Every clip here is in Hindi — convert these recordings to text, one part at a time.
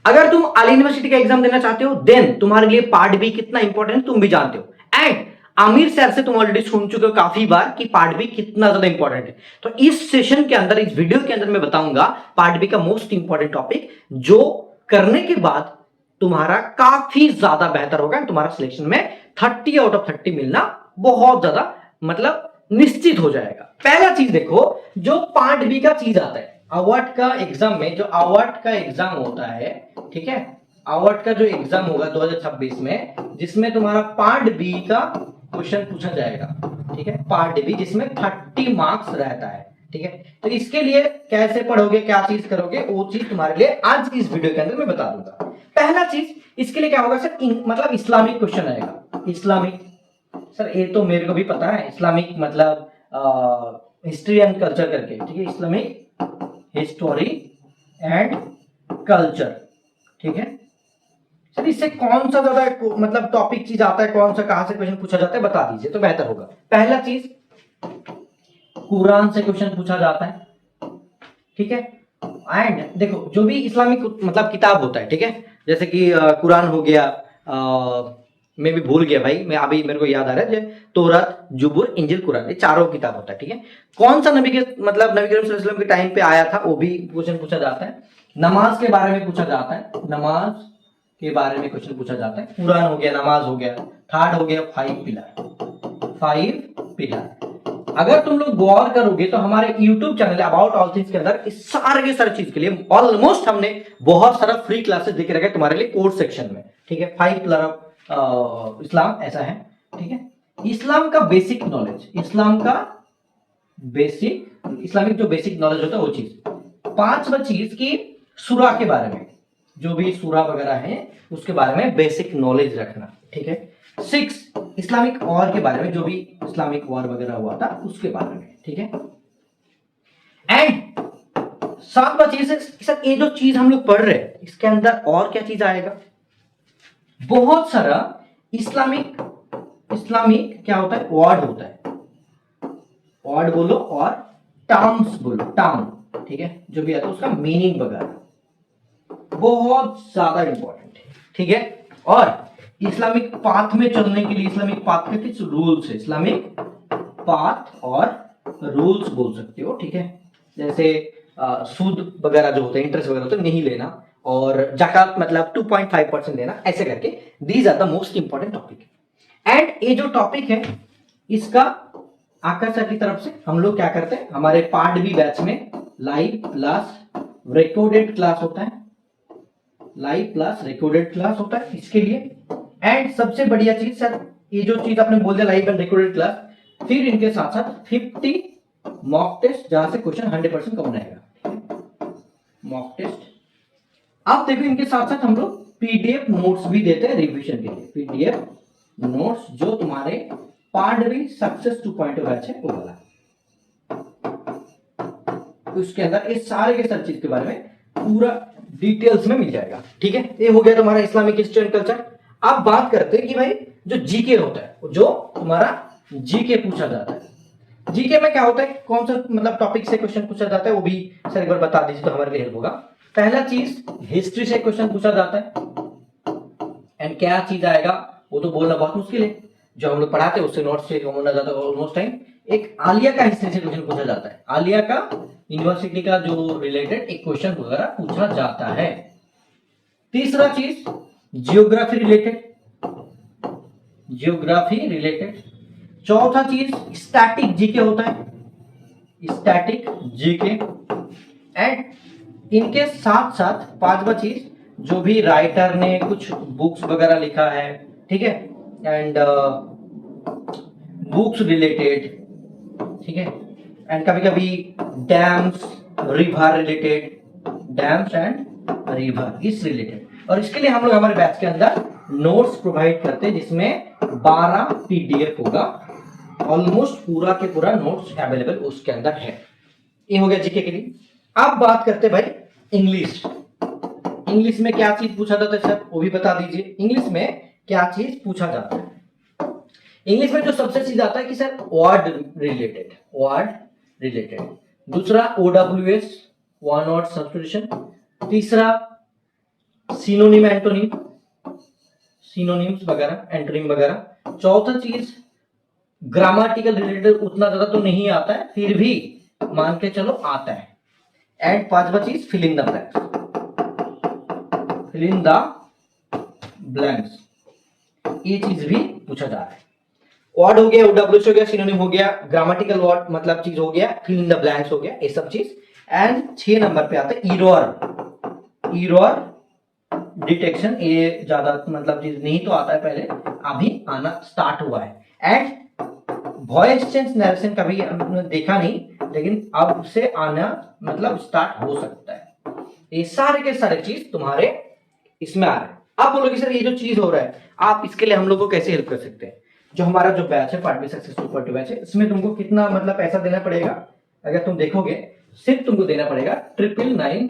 अगर तुम ऑल यूनिवर्सिटी का एग्जाम देना चाहते हो देन तुम्हारे लिए पार्ट बी कितना इंपॉर्टेंट है तुम भी जानते हो। एंड आमिर सर से तुम ऑलरेडी सुन चुके हो काफी बार कि पार्ट बी कितना ज्यादा इंपॉर्टेंट है। तो इस सेशन के अंदर, इस वीडियो के अंदर मैं बताऊंगा पार्ट बी का मोस्ट इंपॉर्टेंट टॉपिक, जो करने के बाद तुम्हारा काफी ज्यादा बेहतर होगा। तुम्हारा सिलेक्शन में 30 आउट ऑफ 30 मिलना बहुत ज्यादा मतलब निश्चित हो जाएगा। पहला चीज देखो, जो पार्ट बी का चीज आता है अवार्ड का एग्जाम में, जो अवार्ड का एग्जाम होता है, ठीक है, अवार्ड का जो एग्जाम होगा 2026 में, जिसमें तुम्हारा पार्ट बी का क्वेश्चन पूछा जाएगा, ठीक है, पार्ट बी जिसमें 30 मार्क्स रहता है, ठीक है। तो इसके लिए कैसे पढ़ोगे, क्या चीज करोगे, वो चीज तुम्हारे लिए आज इस वीडियो के अंदर मैं बता दूंगा। पहला चीज इसके लिए क्या होगा सर, मतलब इस्लामिक क्वेश्चन आएगा। इस्लामिक, सर ये तो मेरे को भी पता है, इस्लामिक मतलब हिस्ट्री एंड कल्चर करके, ठीक है, इस्लामिक हिस्टोरी एंड कल्चर, ठीक है। सर इससे कौन सा ज्यादा मतलब टॉपिक चीज आता है, कौन सा कहां से क्वेश्चन पूछा जाता है बता दीजिए तो बेहतर होगा। पहला चीज कुरान से क्वेश्चन पूछा जाता है, ठीक है। एंड देखो जो भी इस्लामिक मतलब किताब होता है, ठीक है, जैसे कि कुरान हो गया, मैं भी भूल गया भाई, मैं अभी मेरे को याद आ रहा है, तौरात, जुबूर, इंजिल, कुरान, ये चारों किताब होता है, ठीक है। कौन सा नबी के मतलब नबी करीम सल्लल्लाहु अलैहि वसल्लम के टाइम पे आया था वो भी क्वेश्चन पूछा जाता है। नमाज के बारे में पूछा जाता है, नमाज के बारे में क्वेश्चन पूछा जाता है। कुरान हो गया, नमाज हो गया। थर्ड हो गया 5 पिलर, 5 पिलर। अगर तुम लोग गौर करोगे तो हमारे YouTube channel about all things के अंदर इस सारे के सारे चीज के लिए ऑलमोस्ट हमने बहुत सारा फ्री क्लासेस देके रखा है तुम्हारे लिए कोर्स सेक्शन में, ठीक है। 5 पिलर ऑफ इस्लाम ऐसा है, ठीक है। इस्लाम का बेसिक नॉलेज, इस्लाम का बेसिक, इस्लामिक जो बेसिक नॉलेज होता है वो चीज। 5वां चीज की सूरा के बारे में, जो भी सूरा वगैरह है उसके बारे में बेसिक नॉलेज रखना, ठीक है। 6 इस्लामिक वॉर के बारे में, जो भी इस्लामिक वॉर वगैरह हुआ था उसके बारे में, ठीक है। एंड 7वां चीज है सर, ये जो चीज हम लोग पढ़ रहे हैं इसके अंदर और क्या चीज आएगा, बहुत सारा इस्लामिक क्या होता है, वर्ड होता है, वर्ड बोलो और टर्म्स बोलो, टर्म, ठीक है, जो भी आता है उसका मीनिंग वगैरह बहुत ज्यादा इंपॉर्टेंट है, ठीक है। और इस्लामिक पाथ में चलने के लिए, इस्लामिक पाथ के कुछ रूल्स है, इस्लामिक पाथ और रूल्स बोल सकते हो, ठीक है। जैसे सूद वगैरह जो होते हैं, इंटरेस्ट वगैरह होते हैं नहीं लेना, और जकात मतलब 2.5% लेना, ऐसे करके these are the most important topic. And ये जो टॉपिक है इसका आकाश सर की तरफ से हम लोग क्या करते हैं, हमारे पार्ट बी बैच में लाइव प्लस रिकॉर्डेड क्लास होता है, लाइव प्लस रिकॉर्डेड क्लास होता है इसके लिए। एंड सबसे बढ़िया चीज सर, ये जो चीज आपने बोल दिया लाइव एंड रिकॉर्डेड क्लास, फिर इनके साथ साथ 50 मॉक टेस्ट जहां से क्वेश्चन 100% कॉमन आएगा, मॉक टेस्ट। अब देखो इनके साथ साथ हम लोग पीडीएफ नोट्स भी देते हैं रिवीजन के लिए, पीडीएफ नोट्स जो तुम्हारे पार्ट बी सक्सेस 2.0 बैच है वो वाला, उसके अंदर इस सारे के सारे चीज के बारे में पूरा डिटेल्स में मिल जाएगा, ठीक है। ये हो गया तुम्हारा इस्लामिक हिस्ट्री एंड कल्चर। अब बात करते हैं कि भाई जो जीके होता है, जो तुम्हारा जीके पूछा जाता है, जीके में क्या होता है, कौन सा मतलब टॉपिक से क्वेश्चन पूछा जाता है वो भी सर एक बार बता दीजिए तो हमारे लिए हेल्प होगा। पहला चीज हिस्ट्री से क्वेश्चन पूछा जाता है। एंड क्या चीज आएगा वो तो बोलना बहुत मुश्किल है, जो हम लोग पढ़ाते हैं उससे नोट्स से होना जाता है ऑलमोस्ट टाइम। एक आलिया का हिस्ट्री से क्वेश्चन पूछा जाता है, आलिया का यूनिवर्सिटी का जो रिलेटेड एक क्वेश्चन वगैरह पूछा जाता है। तीसरा चीज जियोग्राफी रिलेटेड, जियोग्राफी रिलेटेड। चौथा चीज स्टैटिक जीके होता है, स्टैटिक जीके। एंड इनके साथ साथ 5वां चीज, जो भी राइटर ने कुछ बुक्स वगैरह लिखा है, ठीक है, एंड बुक्स रिलेटेड, ठीक है। एंड कभी कभी dams river related, dams and river इस रिलेटेड। और इसके लिए हम लोग हमारे बैच के अंदर नोट्स प्रोवाइड करते हैं जिसमें 12 पीडीएफ होगा, ऑलमोस्ट पूरा के पूरा नोट्स अवेलेबल उसके अंदर है। ये हो गया जीके के लिए। अब बात करते हैं भाई इंग्लिश। इंग्लिश में क्या चीज पूछा जाता है सर वो भी बता दीजिए, इंग्लिश में क्या चीज पूछा जाता है। इंग्लिश में जो सबसे चीज आता है कि sir word related, word related. दूसरा OWS वन वर्ड सब्स्टिट्यूशन। तीसरा सिनोनिम एंटोनिम, सिनोनिम्स वगैरह, एंटोनिम वगैरह। चौथा चीज ग्रामेटिकल रिलेटेड उतना ज्यादा तो नहीं आता है, फिर भी मान के चलो आता है। एंड पांचवा चीज fill in the blanks, fill in the blanks, ये चीज भी पूछा जा रहा है। वर्ड हो गया, ओडब्ल्यूएच हो गया, सिनोनिम हो गया, ग्रामेटिकल वर्ड मतलब चीज हो गया, फिल इन द ब्लैंक्स हो गया, ये सब चीज। एंड 6 नंबर पे आता है एरर, एरर डिटेक्शन, ये ज्यादा मतलब चीज नहीं तो आता है पहले, अभी आना स्टार्ट हुआ है। एंड वॉइस चेंज नरेशन कभी हमने देखा नहीं, लेकिन अब से आना मतलब स्टार्ट हो सकता है। ये सारे के सारे चीज तुम्हारे इसमें आ रहे हैं। आप बोलोगे सर ये जो चीज हो रहा है, आप इसके लिए हम लोग को कैसे हेल्प कर सकते हैं? जो हमारा जो बैच है part be successful part batch है, इसमें तुमको कितना मतलब पैसा देना पड़ेगा? अगर तुम देखोगे सिर्फ तुमको देना पड़ेगा 999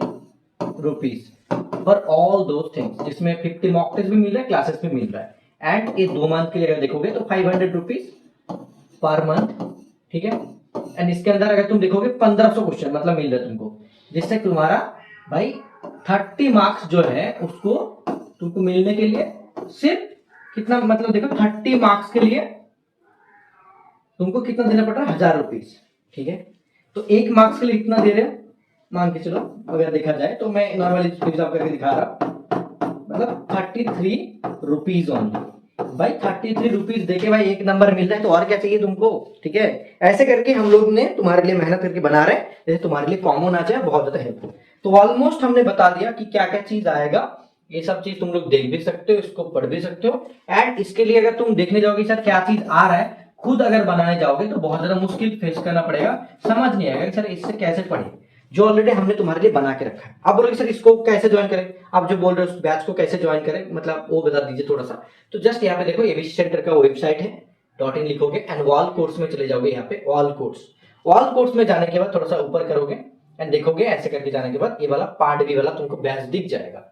rupees for all those things, जिसमें 50 मॉक टेस्ट भी मिल रहा है, क्लासेस भी मिल रहा है। एंड ये 2 मंथ के लिए अगर देखोगे तो 500 रुपीज पर मंथ, ठीक है। एंड इसके अंदर अगर तुम देखोगे 1500 क्वेश्चन मतलब मिल रहा है तुमको, जिससे तुम्हारा भाई 30 मार्क्स जो है उसको तुमको मिलने के लिए सिर्फ कितना मतलब देखो 30 मार्क्स के लिए तुमको कितना देना पड़ रहा है? 1000 रुपीज, ठीक है। तो 1 मार्क्स के लिए कितना दे रहे हैं मान के चलो, अगर देखा जाए तो मैं नॉर्मली हिसाब करके दिखा रहा, मतलब 33 रुपीज ओनली। भाई 33 रुपीज देके भाई 1 नंबर मिल रहा है, तो और क्या चाहिए तुमको, ठीक है। ऐसे करके हम लोग ने तुम्हारे लिए मेहनत करके बना रहे हैं, जैसे तुम्हारे लिए कॉमन आ जाए, बहुत ज्यादा हेल्प। तो ऑलमोस्ट हमने बता दिया कि क्या क्या चीज आएगा, ये सब चीज तुम लोग देख भी सकते हो, इसको पढ़ भी सकते हो। एंड इसके लिए अगर तुम देखने जाओगे सर क्या चीज आ रहा है, खुद अगर बनाने जाओगे तो बहुत ज्यादा मुश्किल फेस करना पड़ेगा, समझ नहीं आएगा सर इससे कैसे पढ़े, जो ऑलरेडी हमने तुम्हारे लिए बना के रखा है। आप बोलोगे सर इसको कैसे ज्वाइन करें, आप जो बोल रहे हो उस बैच को कैसे ज्वाइन करें, मतलब वो बता दीजिए थोड़ा सा। तो जस्ट यहाँ पे देखो एबीसी सेंटर का वेबसाइट है, .in लिखोगे एंड वॉल कोर्स में चले जाओगे। यहाँ पे वॉल कोर्स में जाने के बाद थोड़ा सा ऊपर करोगे एंड देखोगे, ऐसे करके जाने के बाद ये वाला पार्ट बी वाला तुमको बैच दिख जाएगा,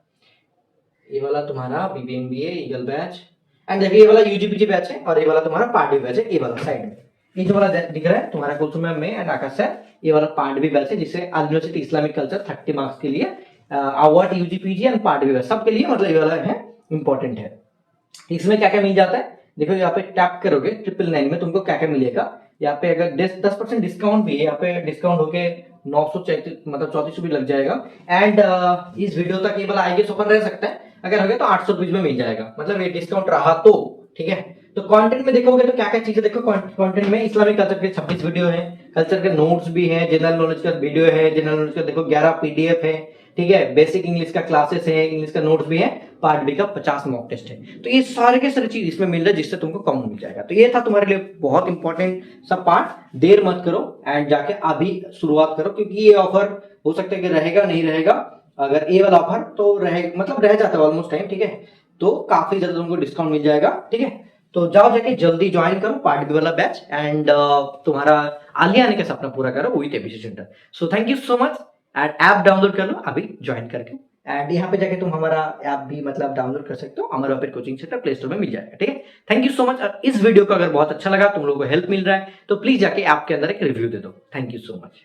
ये वाला तुम्हारा बीबीएमबीए ईगल बैच। एंड देखिए ये वाला यूजीपीजी बैच है और ये वाला तुम्हारा पार्ट बी बैच है, ये वाला साइड में ये जो वाला दिख रहा है तुम्हारा कुलसुम में एंड आकाश सर, ये वाला पार्ट बी बैच है, जिससे यूनिवर्सिटी इस्लामिक कल्चर 30 मार्क्स के लिए award UGPG and part B batch सबके लिए मतलब ये वाला है इंपॉर्टेंट है। इसमें क्या क्या मिल जाता है देखो, यहाँ पे टैप करोगे 999 में तुमको क्या क्या मिलेगा। यहाँ पे अगर 10% डिस्काउंट भी है, यहाँ पे डिस्काउंट होके 934 मतलब 3400 भी लग जाएगा। एंड इस वीडियो तक ये वाला आईगेस ओपन रह सकता है, अगर हो गया तो 800 रुपीज में मिल जाएगा, मतलब ये डिस्काउंट रहा तो, ठीक है। तो कंटेंट में देखोगे तो क्या क्या चीजें देखो, कंटेंट में इस्लामिक कल्चर के 26 वीडियो है, कल्चर के नोट्स भी है, जनरल नॉलेज का वीडियो है, जनरल नॉलेज का देखो 11 पीडीएफ है, ठीक है। बेसिक इंग्लिश का क्लासेस है, इंग्लिश का नोट्स भी है, पार्ट बी का 50 मॉक टेस्ट है। तो ये सारे के सारे चीज इसमें मिल रहा है, जिससे तुमको कम मिल जाएगा। तो ये था तुम्हारे लिए बहुत इंपॉर्टेंट सब पार्ट, देर मत करो एंड जाके अभी शुरुआत करो, क्योंकि ये ऑफर हो सकता है कि रहेगा नहीं रहेगा। अगर ये वाला ऑफर तो रहे मतलब रह जाता है ऑलमोस्ट टाइम, ठीक है। तो काफी ज्यादा तुमको डिस्काउंट मिल जाएगा, ठीक है। तो जाओ जाके जल्दी ज्वाइन करो पार्ट बी वाला बैच एंड तुम्हारा आगे आने का सपना पूरा करो with ABC centre. So thank you so much. And app download कर लो अभी ज्वाइन करके, एंड यहाँ पे जाके तुम हमारा ऐप भी मतलब डाउनलोड कर सकते हो, हमारा open coaching centre play store में मिल जाएगा, ठीक है। Thank you so much. इस वीडियो को अगर बहुत अच्छा लगा, तुम लोगों को हेल्प मिल रहा है, तो प्लीज जाके ऐप के अंदर एक रिव्यू दे दो। Thank you so much.